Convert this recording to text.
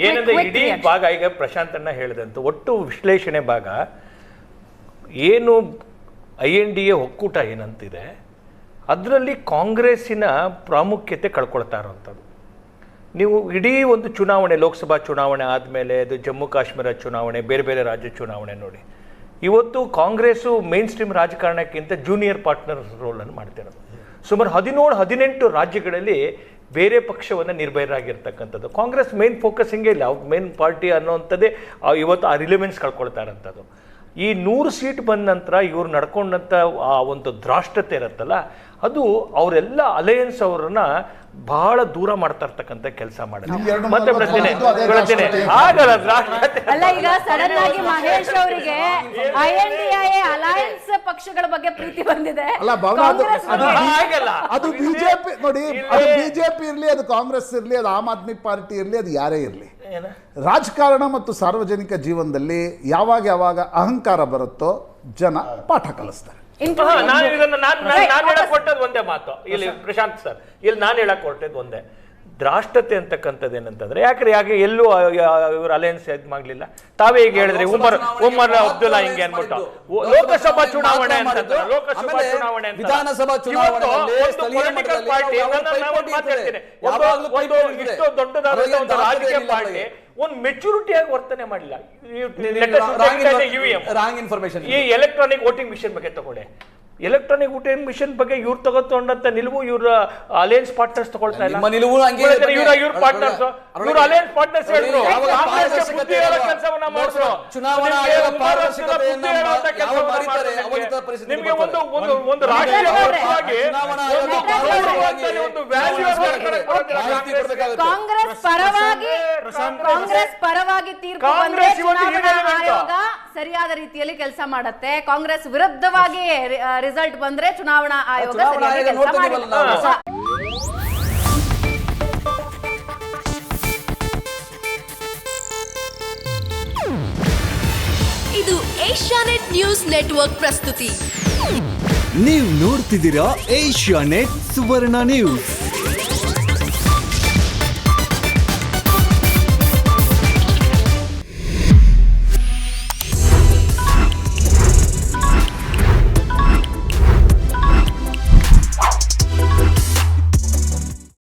ಏನಂದ್ರೆ ಇಡೀ ಭಾಗ ಈಗ ಪ್ರಶಾಂತ್ ಅಣ್ಣ ಹೇಳಿದಂತ ಒಟ್ಟು ವಿಶ್ಲೇಷಣೆ ಭಾಗ ಏನು INDA ಒಕ್ಕೂಟ ಏನಂತಿದೆ ಅದರಲ್ಲಿ ಕಾಂಗ್ರೆಸ್ಸಿನ ಪ್ರಾಮುಖ್ಯತೆ ಕಳ್ಕೊಳ್ತಾ ಇರೋಂಥದ್ದು. ನೀವು ಇಡೀ ಒಂದು ಚುನಾವಣೆ, ಲೋಕಸಭಾ ಚುನಾವಣೆ ಆದಮೇಲೆ ಅದು ಜಮ್ಮು ಕಾಶ್ಮೀರ ಚುನಾವಣೆ, ಬೇರೆ ಬೇರೆ ರಾಜ್ಯ ಚುನಾವಣೆ ನೋಡಿ, ಇವತ್ತು ಕಾಂಗ್ರೆಸ್ಸು ಮೇನ್ ಸ್ಟ್ರೀಮ್ ರಾಜಕಾರಣಕ್ಕಿಂತ ಜೂನಿಯರ್ ಪಾರ್ಟ್ನರ್ ರೋಲನ್ನು ಮಾಡ್ತಿರೋದು. ಸುಮಾರು 17-18 ರಾಜ್ಯಗಳಲ್ಲಿ ಬೇರೆ ಪಕ್ಷವನ್ನು ನಿರ್ಭಯರಾಗಿರ್ತಕ್ಕಂಥದ್ದು. ಕಾಂಗ್ರೆಸ್ ಮೇನ್ ಫೋಕಸಿಂಗೇ ಇಲ್ಲ, ಅವ್ರ ಮೇನ್ ಪಾರ್ಟಿ ಅನ್ನೋವಂಥದ್ದೇ ಇವತ್ತು ಆ ರಿಲೆವೆನ್ಸ್ ಕಳ್ಕೊಳ್ತಾ ಇರೋಂಥದ್ದು. ಈ 100 ಸೀಟ್ ಬಂದ ನಂತರ ಇವ್ರು ನಡ್ಕೊಂಡಂಥ ಆ ಒಂದು ದ್ರಾಷ್ಟತೆ ಇರುತ್ತಲ್ಲ, ಅದು ಅವರೆಲ್ಲ ಅಲಯನ್ಸ್ ಅವರನ್ನ ಬಹಳ ದೂರ ಮಾಡ್ತಾ ಇರ್ತಕ್ಕಂಥ ಕೆಲಸ ಮಾಡಿದೆ. ಮತ್ತೆ ಆಗಲ್ಲ ದ್ರಾಷ್ಟತೆ ಅಲ್ಲ. ಈಗ ಸಡನ್ ಆಗಿ ಮಹೇಶ್ ಅವರಿಗೆ INDA ಅಲಯನ್ಸ್ ಪಕ್ಷಗಳ ಬಗ್ಗೆ ಪ್ರೀತಿ ಬಂದಿದೆ. ಅದು ಬಿಜೆಪಿ ನೋಡಿ, ಅದು ಬಿಜೆಪಿ ಇರ್ಲಿ, ಅದು ಕಾಂಗ್ರೆಸ್ ಇರ್ಲಿ, ಅದು ಆಮ್ ಆದ್ಮಿ ಪಾರ್ಟಿ ಇರ್ಲಿ, ಅದು ಯಾರೇ ಇರ್ಲಿ, ರಾಜಕಾರಣ ಮತ್ತು ಸಾರ್ವಜನಿಕ ಜೀವನದಲ್ಲಿ ಯಾವಾಗ ಅಹಂಕಾರ ಬರುತ್ತೋ ಜನ ಪಾಠ ಕಲಿಸ್ತಾರೆ. ನಾನು ಹೇಳಕ್ ಕೊಟ್ಟದ್ದು ಒಂದೇ ಮಾತು ಇಲ್ಲಿ ಪ್ರಶಾಂತ್ ಸರ್, ಇಲ್ಲಿ ನಾನು ಹೇಳಕ್ ಹೊರಟದ್ದು ಒಂದೇ, ದ್ರಾಷ್ಟತೆ ಅಂತಕ್ಕಂಥದ್ದು ಏನಂತಂದ್ರೆ ಯಾಕೆ ಎಲ್ಲೂ ಇವರು ಅಲಯನ್ಸ್ ಇದು ಮಾಡ್ಲಿಲ್ಲ. ತಾವೇ ಈಗ ಹೇಳಿದ್ರಿ ಉಮರ್ ಅಬ್ದುಲ್ಲಾ ಹಿಂಗೆ ಅನ್ಬಿಟ್ಟು ಲೋಕಸಭಾ ಚುನಾವಣೆ ಅಂತ, ಲೋಕಸಭಾ ಚುನಾವಣೆ ಅಂತ ವಿಧಾನಸಭಾ ಚುನಾವಣೆ ಪೊಲಿಟಿಕಲ್ ಪಾರ್ಟಿ ಮಾತಾಡ್ತೀನಿ, ಇಷ್ಟು ದೊಡ್ಡದಾದ ಒಂದು ರಾಜಕೀಯ ಪಾರ್ಟಿ ಒಂದು ಮೆಚುರಿಟಿಯಾಗಿ ವರ್ತನೆ ಮಾಡಿಲ್ಲ. Wrong information. ಈ ಎಲೆಕ್ಟ್ರಾನಿಕ್ ವೋಟಿಂಗ್ ಮಿಷನ್ ಬಗ್ಗೆ ತಗೊಳ್ಳಿ, ಎಲೆಕ್ಟ್ರಾನಿಕ್ ವೋಟಿಂಗ್ ಮಿಷನ್ ಬಗ್ಗೆ ಇವ್ರು ತಗೊಂಡಂತ ನಿಲುವು ಇವ್ರ ಅಲಯನ್ಸ್ ಪಾರ್ಟ್ನರ್ಸ್ ತಗೊಳ್ತಾ ಇಲ್ಲ. ಇವ್ರ ಪಾರ್ಟ್ನರ್ಸ್, ಇವ್ರ ಅಲಯನ್ಸ್ ಪಾರ್ಟ್ನರ್ಸ್ ಹೇಳಿದ್ರು ಕೆಲಸವನ್ನ ಮಾಡಿದ್ರು. ನಿಮಗೆ ಒಂದು ರಾಷ್ಟ್ರೀಯ ಕಾಂಗ್ರೆಸ್ ಪರವಾಗಿ ತೀರ್ಪು ಬಂದ್ರೆ ಚುನಾವಣಾ ಆಯೋಗ ಸರಿಯಾದ ರೀತಿಯಲ್ಲಿ ಕೆಲಸ ಮಾಡುತ್ತೆ. ಕಾಂಗ್ರೆಸ್ ವಿರುದ್ಧವಾಗಿ ರಿಸಲ್ಟ್ ಬಂದ್ರೆ ಚುನಾವಣಾ ಆಯೋಗ ಸರಿಯಾಗಿ ಕೆಲಸ ಮಾಡುತ್ತೆ. ಇದು ಏಷ್ಯಾನೆಟ್ ನ್ಯೂಸ್ ನೆಟ್ವರ್ಕ್ ಪ್ರಸ್ತುತಿ. ನೀವು ನೋಡ್ತಿದ್ದೀರಾ ಏಷ್ಯಾನೆಟ್ ಸುವರ್ಣ ನ್ಯೂಸ್.